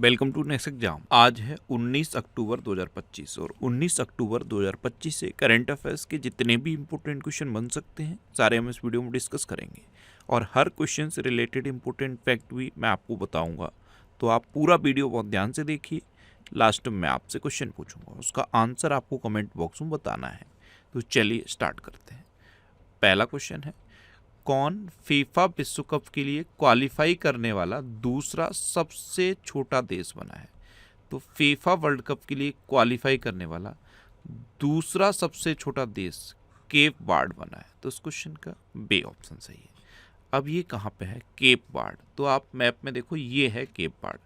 Welcome to next exam. आज है 19 अक्टूबर 2025 और 19 अक्टूबर 2025 से करंट अफेयर्स के जितने भी इंपॉर्टेंट क्वेश्चन बन सकते हैं सारे हम इस वीडियो में डिस्कस करेंगे और हर क्वेश्चन से रिलेटेड इंपॉर्टेंट फैक्ट भी मैं आपको बताऊंगा। तो आप पूरा वीडियो बहुत ध्यान से देखिए। लास्ट में मैं आपसे क्वेश्चन पूछूंगा, उसका आंसर आपको कमेंट बॉक्स में बताना है। तो चलिए स्टार्ट करते हैं। पहला क्वेश्चन है, कौन फीफा विश्व कप के लिए क्वालिफाई करने वाला दूसरा सबसे छोटा देश बना है? तो फीफा वर्ल्ड कप के लिए क्वालिफाई करने वाला दूसरा सबसे छोटा देश केप वर्ड बना है। तो इस क्वेश्चन का बे ऑप्शन सही है। अब ये कहाँ पे है केप वर्ड? तो आप मैप में देखो, ये है केप वर्ड,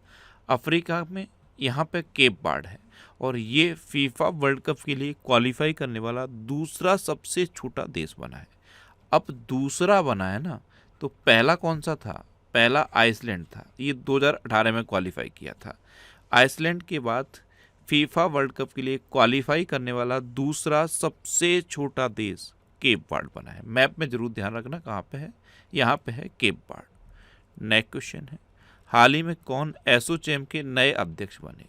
अफ्रीका में यहाँ पे केप वर्ड है और ये फीफा वर्ल्ड कप के लिए क्वालिफाई करने वाला दूसरा सबसे छोटा देश बना है। अब दूसरा बना है ना, तो पहला कौन सा था? पहला आइसलैंड था, ये 2018 में क्वालिफाई किया था। आइसलैंड के बाद फीफा वर्ल्ड कप के लिए क्वालिफाई करने वाला दूसरा सबसे छोटा देश केप वर्ड बना है। मैप में जरूर ध्यान रखना कहाँ पे है, यहाँ पे है केप वर्ड। नेक्स्ट क्वेश्चन है, हाल ही में कौन एसोचैम के नए अध्यक्ष बने?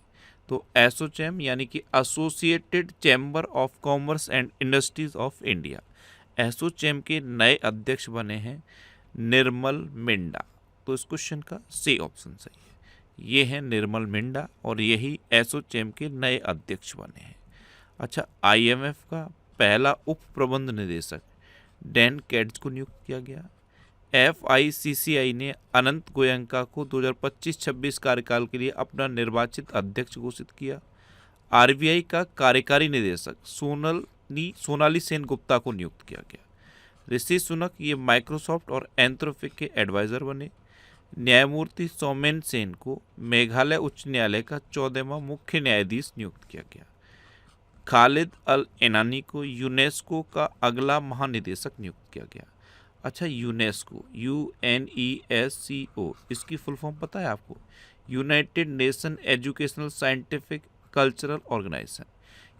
तो एसोचैम यानी कि associated chamber of commerce and industries of India, ASSOCHAM के नए अध्यक्ष बने हैं निर्मल मिंडा। तो इस क्वेश्चन का सी ऑप्शन सही है। ये है निर्मल मिंडा और यही एसोचैम के नए अध्यक्ष बने हैं। अच्छा, आईएमएफ का पहला उप प्रबंध निदेशक डैन कैड्स को नियुक्त किया गया। एफआईसीसीआई ने अनंत गोयंका को 2025-26 कार्यकाल के लिए अपना निर्वाचित अध्यक्ष घोषित किया। आरबीआई का कार्यकारी निदेशक सोनाली सेन गुप्ता को नियुक्त किया गया। ऋषि सुनक ये माइक्रोसॉफ्ट और एंथ्रोपिक के एडवाइजर बने। न्यायमूर्ति सौमेन सेन को मेघालय उच्च न्यायालय का 14वां मुख्य न्यायाधीश नियुक्त किया गया। खालिद अल एनानी को यूनेस्को का अगला महानिदेशक नियुक्त किया गया। अच्छा, यूनेस्को UNESCO, इसकी फुल फॉर्म पता है आपको? United nation educational scientific cultural organisation.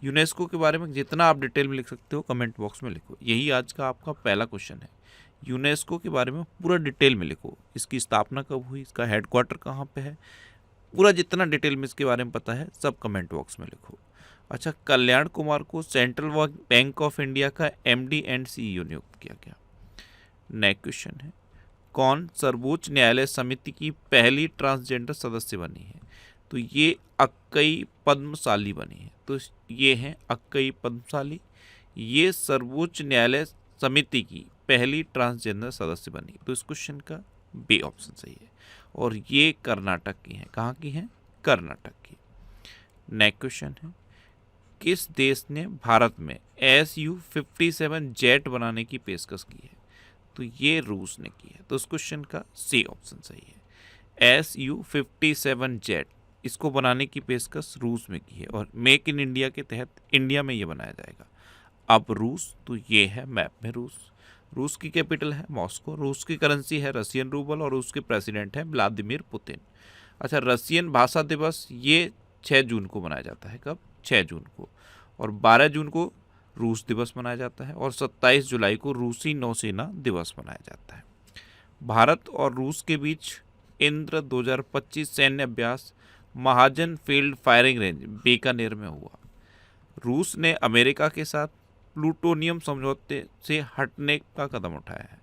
UNESCO के बारे में जितना आप डिटेल में लिख सकते हो कमेंट बॉक्स में लिखो। यही आज का आपका पहला क्वेश्चन है। यूनेस्को के बारे में पूरा डिटेल में लिखो, इसकी स्थापना कब हुई, इसका हेडक्वार्टर कहाँ पे है, पूरा जितना डिटेल में इसके बारे में पता है सब कमेंट बॉक्स में लिखो। अच्छा, कल्याण कुमार को सेंट्रल बैंक ऑफ इंडिया का MD एंड CEO नियुक्त किया गया। नेक्स्ट क्वेश्चन है, कौन सर्वोच्च न्यायालय समिति की पहली ट्रांसजेंडर सदस्य बनी है? तो ये अक्कई पद्मशाली बनी है। तो ये हैं अक्कई पद्मशाली, ये सर्वोच्च न्यायालय समिति की पहली ट्रांसजेंडर सदस्य बनी। तो इस क्वेश्चन का बी ऑप्शन सही है और ये कर्नाटक की हैं। कहाँ की हैं? कर्नाटक की। नेक्स्ट क्वेश्चन है, किस देश ने भारत में Su-57 जेट बनाने की पेशकश की है? तो ये रूस ने की है। तो इस क्वेश्चन का सी ऑप्शन सही है। Su-57 जेट, इसको बनाने की पेशकश रूस में की है और मेक इन इंडिया के तहत इंडिया में ये बनाया जाएगा। अब रूस, तो ये है मैप में रूस। रूस की कैपिटल है मॉस्को, रूस की करेंसी है रशियन रूबल और उसके प्रेसिडेंट है व्लादिमीर पुतिन। अच्छा, रशियन भाषा दिवस ये 6 जून को मनाया जाता है। कब? 6 जून को। और 12 जून को रूस दिवस मनाया जाता है और 27 जुलाई को रूसी नौसेना दिवस मनाया जाता है। भारत और रूस के बीच इंद्र 2025 सैन्य अभ्यास महाजन फील्ड फायरिंग रेंज बीकानेर में हुआ। रूस ने अमेरिका के साथ प्लूटोनियम समझौते से हटने का कदम उठाया है।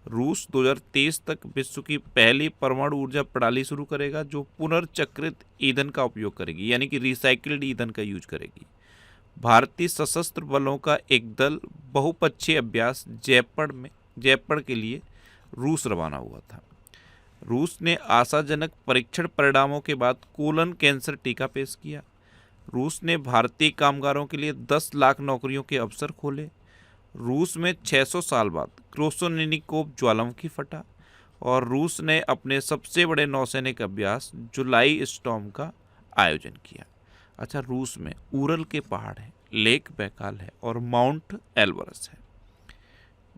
रूस 2023 तक विश्व की पहली परमाणु ऊर्जा प्रणाली शुरू करेगा जो पुनर्चक्रित ईंधन का उपयोग करेगी, यानी कि रिसाइकिल्ड ईंधन का यूज करेगी। भारतीय सशस्त्र बलों का एक दल बहुपक्षीय अभ्यास जयपुर के लिए रूस रवाना हुआ था। रूस ने आशाजनक परीक्षण परिणामों के बाद कोलन कैंसर टीका पेश किया। रूस ने भारतीय कामगारों के लिए 10 लाख नौकरियों के अवसर खोले। रूस में 600 साल बाद क्रोसोनिनिकोव ज्वालामुखी फटा और रूस ने अपने सबसे बड़े नौसैनिक अभ्यास जुलाई स्टॉर्म का आयोजन किया। अच्छा, रूस में उरल के पहाड़ हैं, लेक बैकाल है और माउंट एल्बरस है।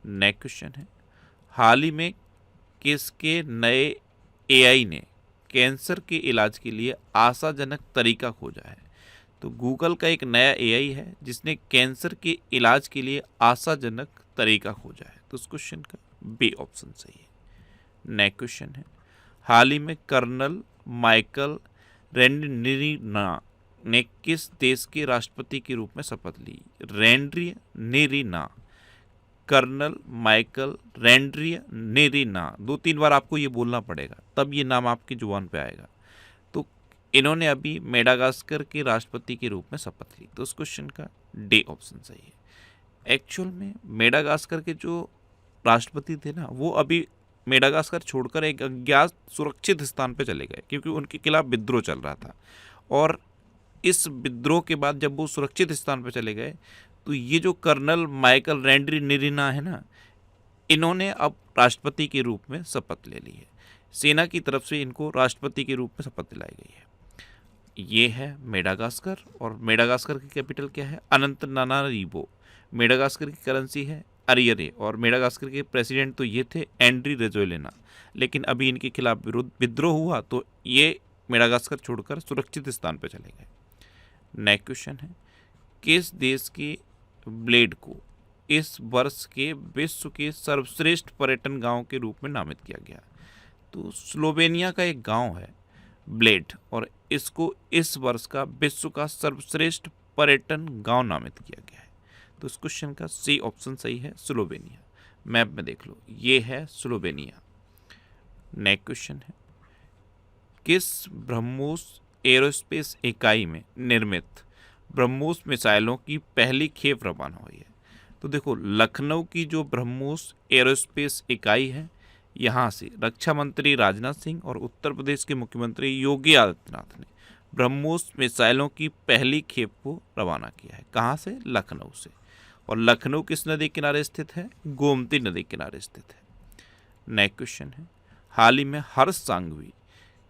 नेक्स्ट क्वेश्चन है, हाल ही में किसके नए AI ने कैंसर के इलाज के लिए आशाजनक तरीका खोजा है? तो गूगल का एक नया AI है जिसने कैंसर के इलाज के लिए आशाजनक तरीका खोजा है। तो उस क्वेश्चन का बी ऑप्शन सही है। नेक्स्ट क्वेश्चन है, हाल ही में कर्नल माइकल रैंड्रियनिरिना ने किस देश के राष्ट्रपति के रूप में शपथ ली? रैंड्रियनिरिना, कर्नल माइकल रैंड्रियनिरिना। 2-3 बार आपको ये बोलना पड़ेगा, तब ये नाम आपकी जुबान पे आएगा। तो इन्होंने अभी मेडागास्कर के राष्ट्रपति के रूप में शपथ ली। तो उस क्वेश्चन का डी ऑप्शन सही है। एक्चुअल में मेडागास्कर के जो राष्ट्रपति थे ना, वो अभी मेडागास्कर छोड़कर एक अज्ञात सुरक्षित स्थान पे चले गए, क्योंकि उनके खिलाफ विद्रोह चल रहा था। और इस विद्रोह के बाद जब वो सुरक्षित स्थान पे चले गए, तो ये जो कर्नल माइकल रैंड्रियनिरिना है ना, इन्होंने अब राष्ट्रपति के रूप में शपथ ले ली है। सेना की तरफ से इनको राष्ट्रपति के रूप में शपथ दिलाई गई है। ये है मेडागास्कर, और मेडागास्कर की कैपिटल क्या है? अनंतनानारिवो। मेडागास्कर की करेंसी है अरियरे, और मेडागास्कर के प्रेसिडेंट तो ये थे एंड्री रेजोलिना, लेकिन अभी इनके खिलाफ विद्रोह हुआ तो ये मेडागास्कर छोड़कर सुरक्षित स्थान पर चले गए। नेक्स्ट क्वेश्चन है, किस देश के ब्लेड को इस वर्ष के विश्व के सर्वश्रेष्ठ पर्यटन गांव के रूप में नामित किया गया? तो स्लोवेनिया का एक गांव है ब्लेड, और इसको इस वर्ष का विश्व का सर्वश्रेष्ठ पर्यटन गांव नामित किया गया है। तो इस क्वेश्चन का सी ऑप्शन सही है, स्लोवेनिया। मैप में देख लो, ये है स्लोवेनिया। नेक्स्ट क्वेश्चन है, किस ब्रह्मोस एरोस्पेस इकाई में निर्मित ब्रह्मोस मिसाइलों की पहली खेप रवाना हुई है? तो देखो, लखनऊ की जो ब्रह्मोस एरोस्पेस इकाई है, यहाँ से रक्षा मंत्री राजनाथ सिंह और उत्तर प्रदेश के मुख्यमंत्री योगी आदित्यनाथ ने ब्रह्मोस मिसाइलों की पहली खेप को रवाना किया है। कहाँ से? लखनऊ से। और लखनऊ किस नदी किनारे स्थित है? गोमती नदी किनारे स्थित है। नेक्स्ट क्वेश्चन है, हाल ही में हर्ष सांघवी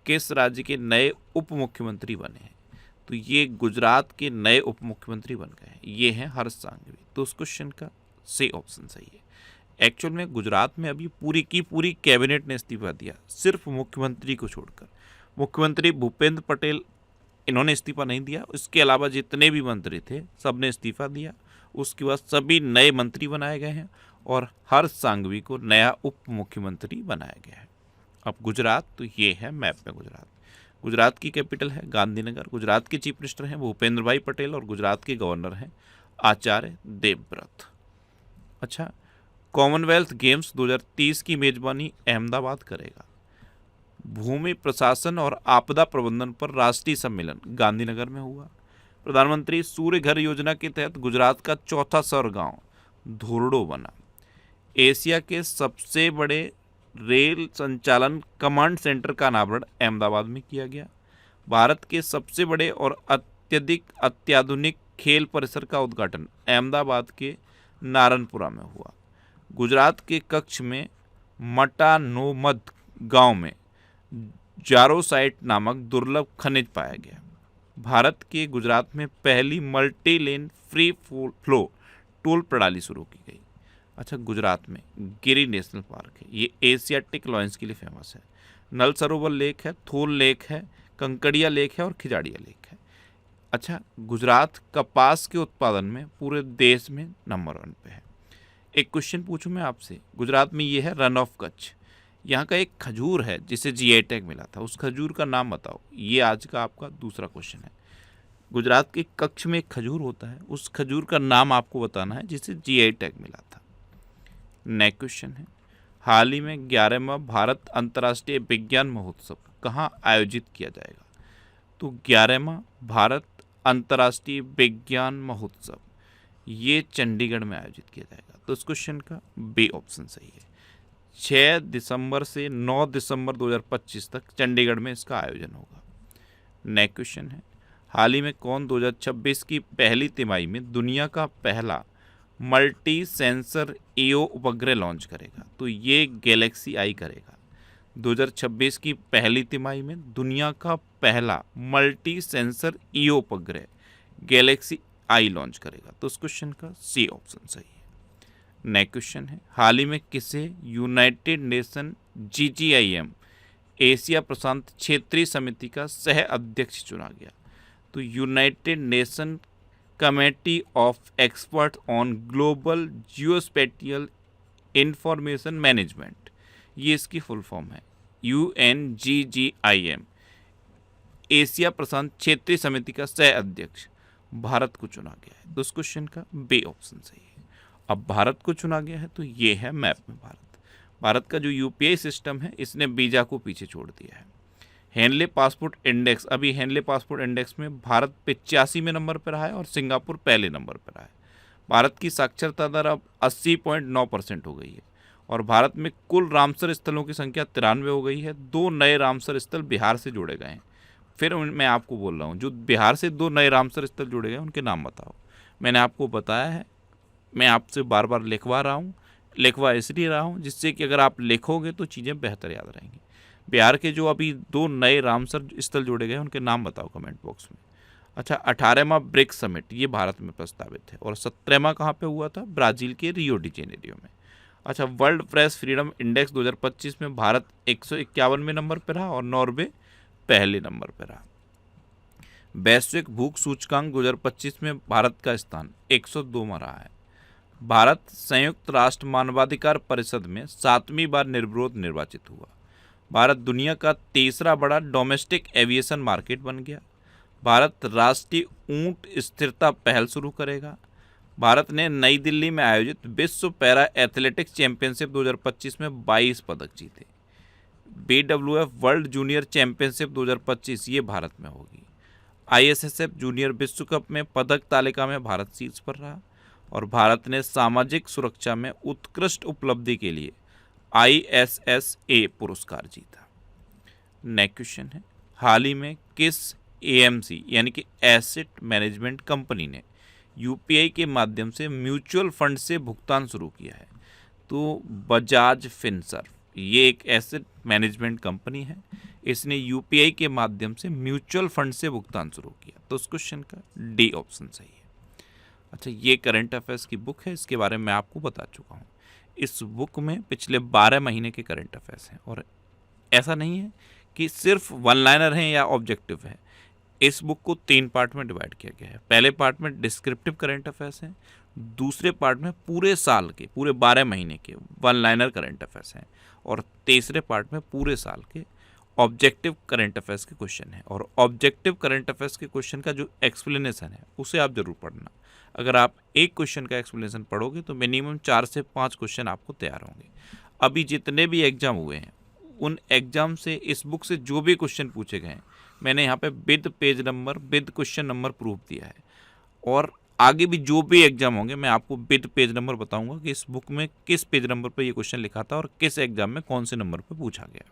किस राज्य के नए उप मुख्यमंत्री बने हैं? तो ये गुजरात के नए उप मुख्यमंत्री बन गए हैं। ये हैं हर्ष सांघवी। तो उस क्वेश्चन का सी ऑप्शन सही है। एक्चुअल में गुजरात में अभी पूरी की पूरी कैबिनेट ने इस्तीफा दिया, सिर्फ मुख्यमंत्री को छोड़कर। मुख्यमंत्री भूपेंद्र पटेल, इन्होंने इस्तीफा नहीं दिया। इसके अलावा जितने भी मंत्री थे सब ने इस्तीफा दिया। उसके बाद सभी नए मंत्री बनाए गए हैं और हर्ष सांघवी को नया उप मुख्यमंत्री बनाया गया है। अब गुजरात, तो ये है मैप में गुजरात। गुजरात की कैपिटल है गांधीनगर। गुजरात के चीफ मिनिस्टर हैं भूपेंद्र भाई पटेल, और गुजरात के गवर्नर हैं आचार्य देवव्रत। अच्छा, कॉमनवेल्थ गेम्स 2030 की मेजबानी अहमदाबाद करेगा। भूमि प्रशासन और आपदा प्रबंधन पर राष्ट्रीय सम्मेलन गांधीनगर में हुआ। प्रधानमंत्री सूर्य घर योजना के तहत गुजरात का चौथा सौर गांव धोरडो बना। एशिया के सबसे बड़े रेल संचालन कमांड सेंटर का अनावरण अहमदाबाद में किया गया। भारत के सबसे बड़े और अत्याधुनिक खेल परिसर का उद्घाटन अहमदाबाद के नारनपुरा में हुआ। गुजरात के कच्छ में मटानोमद गांव में जारोसाइट नामक दुर्लभ खनिज पाया गया। भारत के गुजरात में पहली multi lane free flow toll प्रणाली शुरू की गई। अच्छा, गुजरात में गिरी नेशनल पार्क है, ये एशियाटिक लॉयंस के लिए फेमस है। नल सरोवर लेक है, थोल लेक है, कंकड़िया लेक है और खिजाड़िया लेक है। अच्छा, गुजरात कपास के उत्पादन में पूरे देश में नंबर 1 पे है। एक क्वेश्चन पूछूं मैं आपसे, गुजरात में ये है रन ऑफ कच्छ। यहाँ का एक खजूर है जिसे जीआई टैग मिला था, उस खजूर का नाम बताओ। ये आज का आपका दूसरा क्वेश्चन है। गुजरात के कच्छ में एक खजूर होता है, उस खजूर का नाम आपको बताना है जिसे जीआई टैग मिला था। नेक्स्ट क्वेश्चन है, हाल ही में 11वां भारत अंतर्राष्ट्रीय विज्ञान महोत्सव कहाँ आयोजित किया जाएगा? तो 11वां भारत अंतर्राष्ट्रीय विज्ञान महोत्सव ये चंडीगढ़ में आयोजित किया जाएगा। तो इस क्वेश्चन का बी ऑप्शन सही है। 6 दिसंबर से 9 दिसंबर 2025 तक चंडीगढ़ में इसका आयोजन होगा। नेक्स्ट क्वेश्चन है, हाल ही में कौन 2026 की पहली तिमाही में दुनिया का पहला मल्टी सेंसर ईओ उपग्रह लॉन्च करेगा? तो ये गैलेक्सी आई करेगा। 2026 की पहली तिमाही में दुनिया का पहला मल्टी सेंसर ईओ उपग्रह गैलेक्सी आई लॉन्च करेगा। तो उस क्वेश्चन का सी ऑप्शन सही है। नेक्स्ट क्वेश्चन है, हाल ही में किसे यूनाइटेड नेशन GGIM एशिया प्रशांत क्षेत्रीय समिति का सह अध्यक्ष चुना गया? तो united nation committee of expert on global geospatial information management, ये इसकी फुल फॉर्म है। UNGGIM एशिया प्रशांत क्षेत्रीय समिति का सह अध्यक्ष भारत को चुना गया है? तो उस क्वेश्चन का बी ऑप्शन सही है। अब भारत को चुना गया है तो ये है मैप में भारत। भारत का जो यूपीआई सिस्टम है इसने वीजा को पीछे छोड़ दिया है। हेनले पासपोर्ट इंडेक्स, अभी हेनले पासपोर्ट इंडेक्स में भारत 85वें नंबर पर रहा है और सिंगापुर पहले नंबर पर रहा है। भारत की साक्षरता दर अब 80.9% हो गई है और भारत में कुल रामसर स्थलों की संख्या 93 हो गई है। 2 नए रामसर स्थल बिहार से जोड़े गए हैं। फिर मैं आपको बोल रहा हूँ, जो बिहार से 2 नए रामसर स्थल जोड़े गए उनके नाम बताओ। मैंने आपको बताया है, मैं आपसे बार बार लिखवा रहा हूँ, लिखवा इसलिए रहा हूँ जिससे कि अगर आप लिखोगे तो चीज़ें बेहतर याद रहेंगी। बिहार के जो अभी 2 नए रामसर स्थल जोड़े गए उनके नाम बताओ कमेंट बॉक्स में। अच्छा, 18वां ब्रिक्स समिट ये भारत में प्रस्तावित है और 17वां कहाँ पे हुआ था? ब्राज़ील के रियो डी जेनेरियो में। अच्छा, वर्ल्ड प्रेस फ्रीडम इंडेक्स 2025 में भारत 151वें नंबर पर रहा और नॉर्वे पहले नंबर पर रहा। वैश्विक भूख सूचकांक 2025 में भारत का स्थान 102वां रहा है। भारत संयुक्त राष्ट्र मानवाधिकार परिषद में 7वीं बार निर्विरोध निर्वाचित हुआ। भारत दुनिया का 3रा बड़ा डोमेस्टिक एविएशन मार्केट बन गया। भारत राष्ट्रीय ऊंट स्थिरता पहल शुरू करेगा। भारत ने नई दिल्ली में आयोजित विश्व पैरा एथलेटिक्स चैंपियनशिप 2025 में 22 पदक जीते। BWF वर्ल्ड जूनियर चैंपियनशिप 2025 ये भारत में होगी। ISSF जूनियर विश्व कप में पदक तालिका में भारत शीर्ष पर रहा और भारत ने सामाजिक सुरक्षा में उत्कृष्ट उपलब्धि के लिए ISSA पुरस्कार जीता। नेक्स्ट क्वेश्चन है, हाल ही में किस AMC यानी कि एसेट मैनेजमेंट कंपनी ने UPI के माध्यम से म्यूचुअल फंड से भुगतान शुरू किया है? तो बजाज फिनसर्व ये एक एसेट मैनेजमेंट कंपनी है, इसने UPI के माध्यम से म्यूचुअल फंड से भुगतान शुरू किया। तो उस क्वेश्चन का डी ऑप्शन सही है। अच्छा, ये करंट अफेयर्स की बुक है, इसके बारे में आपको बता चुका हूँ। इस बुक में पिछले 12 महीने के करंट अफेयर्स हैं और ऐसा नहीं है कि सिर्फ वन लाइनर हैं या ऑब्जेक्टिव है। इस बुक को 3 पार्ट में डिवाइड किया गया है। पहले पार्ट में डिस्क्रिप्टिव करंट अफेयर्स हैं, दूसरे पार्ट में पूरे साल के, पूरे 12 महीने के वन लाइनर करंट अफेयर्स हैं और तीसरे पार्ट में पूरे साल के ऑब्जेक्टिव करंट अफेयर्स के क्वेश्चन हैं। और ऑब्जेक्टिव करंट अफेयर्स के क्वेश्चन का जो एक्सप्लेनेशन है उसे आप जरूर पढ़ना। अगर आप एक क्वेश्चन का एक्सप्लेनेशन पढ़ोगे तो मिनिमम 4 से 5 क्वेश्चन आपको तैयार होंगे। अभी जितने भी एग्जाम हुए हैं उन एग्जाम से इस बुक से जो भी क्वेश्चन पूछे गए हैं मैंने यहाँ पे with page number, with question number proof दिया है। और आगे भी जो भी एग्जाम होंगे मैं आपको विद पेज नंबर बताऊंगा कि इस बुक में किस पेज नंबर पर ये क्वेश्चन लिखा था और किस एग्जाम में कौन से नंबर पर पूछा गया।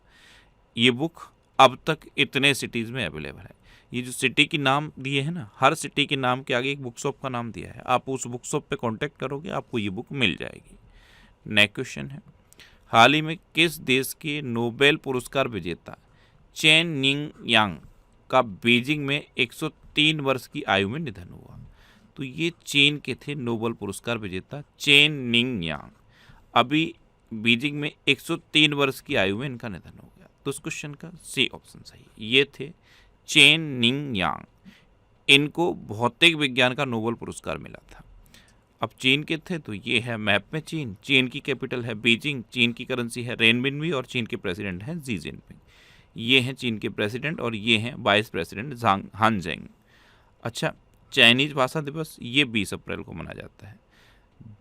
ये बुक अब तक इतने सिटीज़ में अवेलेबल है। ये जो सिटी की नाम दिए हैं ना, हर सिटी के नाम के आगे एक बुक शॉप का नाम दिया है। आप उस बुक शॉप पे कांटेक्ट करोगे आपको ये बुक मिल जाएगी। नेक्स्ट क्वेश्चन है, हाल ही में किस देश के नोबेल पुरस्कार विजेता चेन निंग यांग का बीजिंग में 103 वर्ष की आयु में निधन हुआ? तो ये चीन के थे नोबेल पुरस्कार विजेता चेन निंग यांग। अभी बीजिंग में 103 वर्ष की आयु में इनका निधन हो गया। तो इस क्वेश्चन का सी ऑप्शन सही है। ये थे चेन निंग यांग। इनको भौतिक विज्ञान का नोबेल पुरस्कार मिला था। अब चीन के थे तो ये है मैप में चीन। चीन की कैपिटल है बीजिंग, चीन की करेंसी है रेनमिनबी और चीन के प्रेसिडेंट हैं जी जिनपिंग। ये हैं चीन के प्रेसिडेंट और ये हैं वाइस प्रेसिडेंट हान जेंग। अच्छा, चाइनीज भाषा दिवस ये 20 अप्रैल को मनाया जाता है।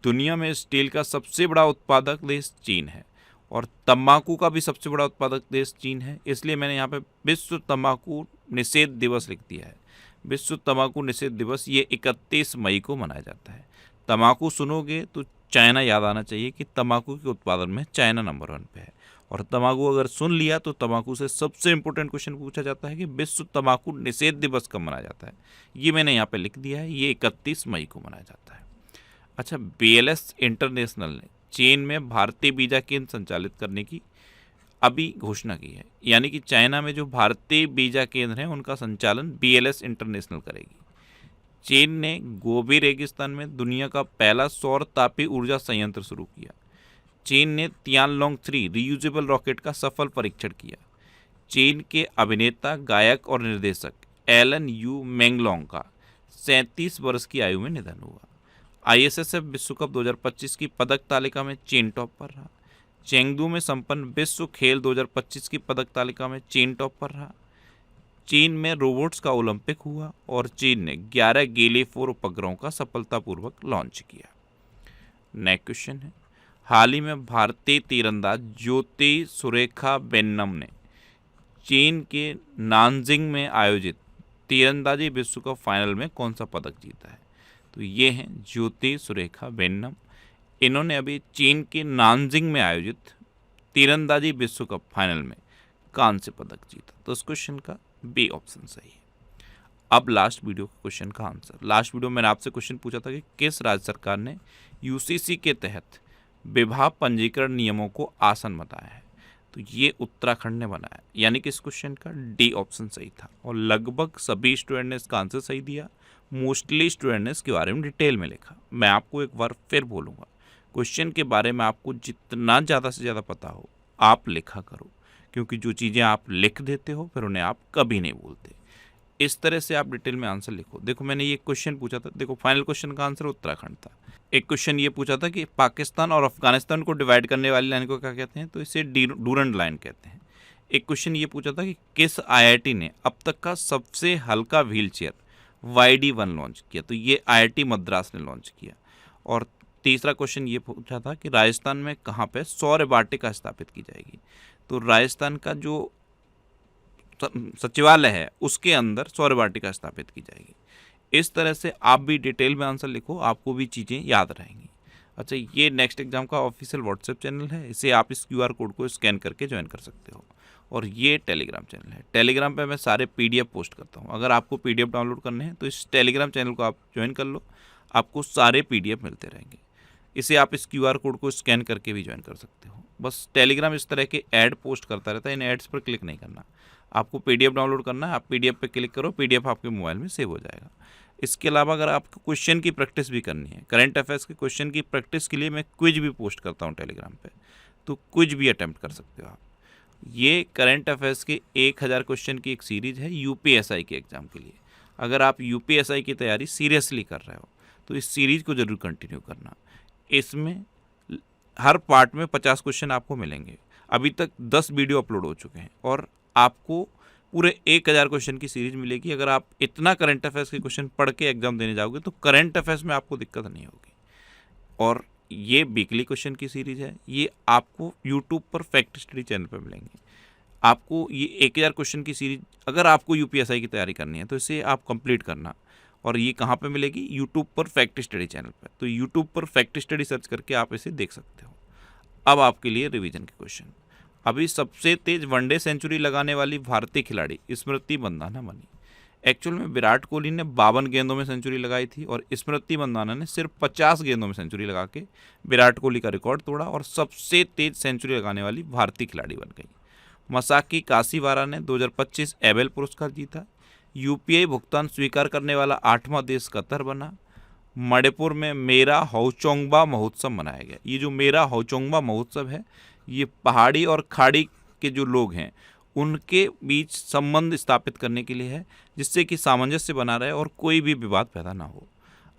दुनिया में स्टील का सबसे बड़ा उत्पादक देश चीन है और तंबाकू का भी सबसे बड़ा उत्पादक देश चीन है। इसलिए मैंने यहाँ पे विश्व तंबाकू निषेध दिवस लिख दिया है। विश्व तंबाकू निषेध दिवस ये 31 मई को मनाया जाता है। तंबाकू सुनोगे तो चाइना याद आना चाहिए कि तंबाकू के उत्पादन में चाइना नंबर 1 पे है। और तंबाकू अगर सुन लिया तो तंबाकू से सबसे इंपॉर्टेंट क्वेश्चन पूछा जाता है कि विश्व तंबाकू निषेध दिवस कब मनाया जाता है। ये मैंने यहाँ पे लिख दिया है, ये 31 मई को मनाया जाता है। अच्छा, BLS इंटरनेशनल ने चीन में भारतीय वीजा केंद्र संचालित करने की अभी घोषणा की है। यानी कि चाइना में जो भारतीय वीजा केंद्र हैं उनका संचालन BLS इंटरनेशनल करेगी। चीन ने गोबी रेगिस्तान में दुनिया का पहला सौर तापीय ऊर्जा संयंत्र शुरू किया। चीन ने तियानलोंग 3 रीयूजेबल रॉकेट का सफल परीक्षण किया। चीन के अभिनेता, गायक और निर्देशक एलन यू मेंगलोंग का 37 वर्ष की आयु में निधन हुआ। ISSF विश्व कप 2025 की पदक तालिका में चीन टॉप पर रहा। चेंगदू में संपन्न विश्व खेल 2025 की पदक तालिका में चीन टॉप पर रहा। चीन में रोबोट्स का ओलंपिक हुआ और चीन ने 11 गैलीलियो उपग्रहों का सफलतापूर्वक लॉन्च किया। नेक्स्ट क्वेश्चन है, हाल ही में भारतीय तीरंदाज ज्योति सुरेखा वेन्नम ने चीन के नानजिंग में आयोजित तीरंदाजी विश्व कप फाइनल में कौन सा पदक जीता है? तो ये हैं ज्योति सुरेखा वेन्नम। इन्होंने अभी चीन के नानजिंग में आयोजित तीरंदाजी विश्व कप फाइनल में कांस्य पदक जीता। तो इस क्वेश्चन का बी ऑप्शन सही है। अब लास्ट वीडियो के क्वेश्चन का आंसर। लास्ट वीडियो में मैंने आपसे क्वेश्चन पूछा था कि किस राज्य सरकार ने यूसीसी के तहत विवाह पंजीकरण नियमों को आसान बताया है? तो ये उत्तराखंड ने बनाया, यानी कि इस क्वेश्चन का डी ऑप्शन सही था। और लगभग सभी स्टूडेंट ने इसका आंसर सही दिया। मोस्टली स्टूडेंट ने इसके बारे में डिटेल में लिखा। मैं आपको एक बार फिर बोलूँगा, क्वेश्चन के बारे में आपको जितना ज़्यादा से ज़्यादा पता हो आप लिखा करो, क्योंकि जो चीज़ें आप लिख देते हो फिर उन्हें आप कभी नहीं भूलते। इस तरह से आप डिटेल में आंसर लिखो। देखो मैंने ये क्वेश्चन पूछा था, देखो फाइनल क्वेश्चन का आंसर उत्तराखंड था। एक क्वेश्चन ये पूछा था कि पाकिस्तान और अफगानिस्तान को डिवाइड करने वाली लाइन को क्या कहते हैं? तो इसे डूरंड लाइन कहते हैं। एक क्वेश्चन ये पूछा था कि किस आईआईटी ने अब तक का सबसे हल्का व्हील चेयर YD1 लॉन्च किया? तो ये IIT मद्रास ने लॉन्च किया। और तीसरा क्वेश्चन ये पूछा था कि राजस्थान में कहाँ पे सौर वाटिका स्थापित की जाएगी? तो राजस्थान का जो सचिवालय है उसके अंदर सौर वाटिका स्थापित की जाएगी। इस तरह से आप भी डिटेल में आंसर लिखो, आपको भी चीज़ें याद रहेंगी। अच्छा, ये नेक्स्ट एग्जाम का ऑफिशियल व्हाट्सएप चैनल है, इसे आप इस QR कोड को स्कैन करके ज्वाइन कर सकते हो। और ये टेलीग्राम चैनल है, टेलीग्राम पे मैं सारे PDF पोस्ट करता हूँ। अगर आपको PDF डाउनलोड करने हैं तो इस टेलीग्राम चैनल को आप ज्वाइन कर लो, आपको सारे PDF मिलते रहेंगे। इसे आप इस QR कोड को स्कैन करके भी ज्वाइन कर सकते हो। बस टेलीग्राम इस तरह के ऐड पोस्ट करता रहता है, इन एड्स पर क्लिक नहीं करना। आपको PDF डाउनलोड करना है, आप PDF पे क्लिक करो, PDF आपके मोबाइल में सेव हो जाएगा। इसके अलावा अगर आपको क्वेश्चन की प्रैक्टिस भी करनी है, करंट अफेयर्स के क्वेश्चन की प्रैक्टिस के लिए मैं क्विज भी पोस्ट करता हूँ टेलीग्राम पे, तो क्विज भी अटेम्प्ट कर सकते हो आप। ये करंट अफेयर्स के 1000 क्वेश्चन की एक सीरीज़ है UPSI के एग्ज़ाम के लिए। अगर आप UPSI की तैयारी सीरियसली कर रहे हो तो इस सीरीज़ को ज़रूर कंटिन्यू करना। इसमें हर पार्ट में 50 क्वेश्चन आपको मिलेंगे। अभी तक 10 वीडियो अपलोड हो चुके हैं और आपको पूरे 1000 क्वेश्चन की सीरीज मिलेगी। अगर आप इतना करंट अफेयर्स के क्वेश्चन पढ़ के एग्जाम देने जाओगे तो करंट अफेयर्स में आपको दिक्कत नहीं होगी। और ये वीकली क्वेश्चन की सीरीज है, ये आपको यूट्यूब पर फैक्ट स्टडी चैनल पर मिलेंगे। आपको ये 1000 क्वेश्चन की सीरीज अगर आपको UPSI की तैयारी करनी है तो इसे आप कंप्लीट करना। और ये कहाँ पे मिलेगी? यूट्यूब पर फैक्ट स्टडी चैनल पर। तो यूट्यूब पर फैक्ट स्टडी सर्च करके आप इसे देख सकते हो। अब आपके लिए रिवीजन के क्वेश्चन। अभी सबसे तेज वनडे सेंचुरी लगाने वाली भारतीय खिलाड़ी स्मृति मंदाना बनी। एक्चुअल में विराट कोहली ने 52 गेंदों में सेंचुरी लगाई थी और स्मृति मंदाना ने सिर्फ 50 गेंदों में सेंचुरी लगा के विराट कोहली का रिकॉर्ड तोड़ा और सबसे तेज सेंचुरी लगाने वाली भारतीय खिलाड़ी बन गई। मसाकी कासीवारा ने 2025 एबेल पुरस्कार जीता। UPI भुगतान स्वीकार करने वाला 8वां देश कतर बना। मणिपुर में मेरा हौचोंगबा महोत्सव मनाया गया। ये जो मेरा हौचोंगबा महोत्सव है, ये पहाड़ी और खाड़ी के जो लोग हैं उनके बीच संबंध स्थापित करने के लिए है, जिससे कि सामंजस्य बना रहे और कोई भी विवाद पैदा ना हो।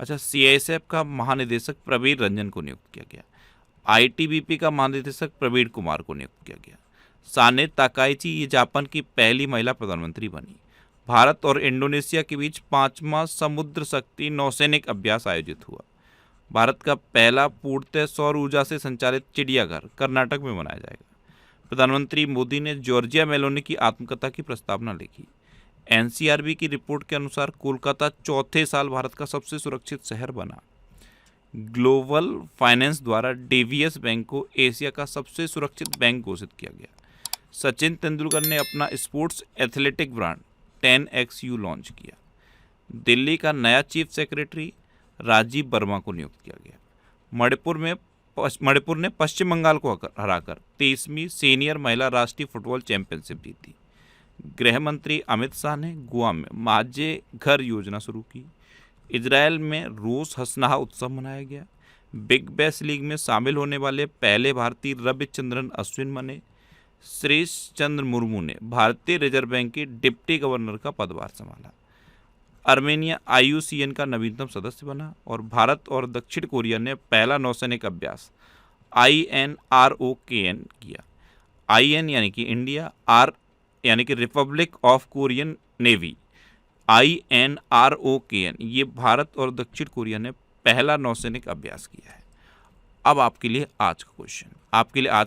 अच्छा, CISF का महानिदेशक प्रवीण रंजन को नियुक्त किया गया। ITBP का महानिदेशक प्रवीण कुमार को नियुक्त किया गया। साने ताकाइची ये जापान की पहली महिला प्रधानमंत्री बनी। भारत और इंडोनेशिया के बीच 5वां समुद्र शक्ति नौसैनिक अभ्यास आयोजित हुआ। भारत का पहला पूर्णतः सौर ऊर्जा से संचालित चिड़ियाघर कर्नाटक में बनाया जाएगा। प्रधानमंत्री मोदी ने जॉर्जिया मेलोनी की आत्मकथा की प्रस्तावना लिखी। NCRB की रिपोर्ट के अनुसार कोलकाता चौथे साल भारत का सबसे सुरक्षित शहर बना। ग्लोबल फाइनेंस द्वारा DVS बैंक को एशिया का सबसे सुरक्षित बैंक घोषित किया गया। सचिन तेंदुलकर ने अपना sports athletic brand 10XU launch किया। दिल्ली का नया चीफ सेक्रेटरी राजीव वर्मा को नियुक्त किया गया। मणिपुर ने पश्चिम बंगाल को हराकर 23वीं सीनियर महिला राष्ट्रीय फुटबॉल चैंपियनशिप जीती। गृह मंत्री अमित शाह ने गोवा में माझे घर योजना शुरू की। इजरायल में रोज हसनाह उत्सव मनाया गया। बिग बैश लीग में शामिल होने वाले पहले भारतीय रविचंद्रन अश्विन बने। श्रीश चंद्र मुर्मू ने भारतीय रिजर्व बैंक के डिप्टी गवर्नर का पदभार संभाला। आर्मेनिया IUCN का नवीनतम सदस्य बना और भारत और दक्षिण कोरिया ने पहला नौसैनिक अभ्यास INROKN किया। IN यानी कि इंडिया, R यानी कि Republic of Korean navy, INROKN, ये भारत और दक्षिण कोरिया ने पहला नौसैनिक अभ्यास किया है। अब आपके लिए आज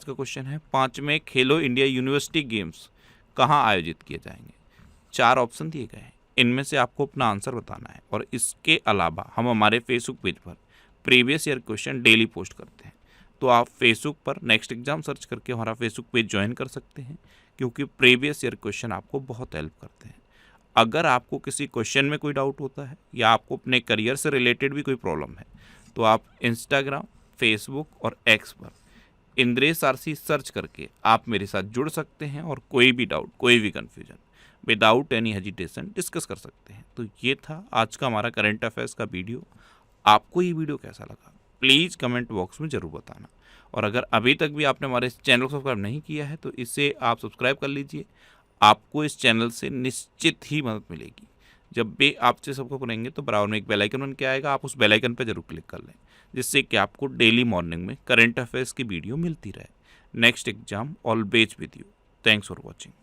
का क्वेश्चन है 5वें खेलो इंडिया यूनिवर्सिटी गेम्स कहाँ आयोजित किए जाएंगे। 4 ऑप्शन दिए गए हैं, इनमें से आपको अपना आंसर बताना है। और इसके अलावा हम हमारे फेसबुक पेज पर previous year question daily post करते हैं, तो आप फेसबुक पर नेक्स्ट एग्जाम सर्च करके हमारा फेसबुक पेज ज्वाइन कर सकते हैं, क्योंकि प्रीवियस ईयर क्वेश्चन आपको बहुत हेल्प करते हैं। अगर आपको किसी क्वेश्चन में कोई डाउट होता है या आपको अपने करियर से रिलेटेड भी कोई प्रॉब्लम है, तो आप इंस्टाग्राम, फेसबुक और एक्स पर इंद्रेश आरसी सर्च करके आप मेरे साथ जुड़ सकते हैं और कोई भी डाउट, कोई भी confusion without any hesitation discuss कर सकते हैं। तो ये था आज का हमारा करंट अफेयर्स का वीडियो। आपको ये वीडियो कैसा लगा प्लीज़ कमेंट बॉक्स में ज़रूर बताना। और अगर अभी तक भी आपने हमारे चैनल को सब्सक्राइब नहीं किया है तो इसे आप सब्सक्राइब कर लीजिए। आपको इस चैनल से निश्चित ही मदद मिलेगी। जब भी आपसे सबको करेंगे तो बराबर में एक बेल आइकन बन के आएगा, आप उस बेल आइकन पर जरूर क्लिक कर लें, जिससे कि आपको डेली मॉर्निंग में करंट अफेयर्स की वीडियो मिलती रहे। Next exam always with you. Thanks for watching.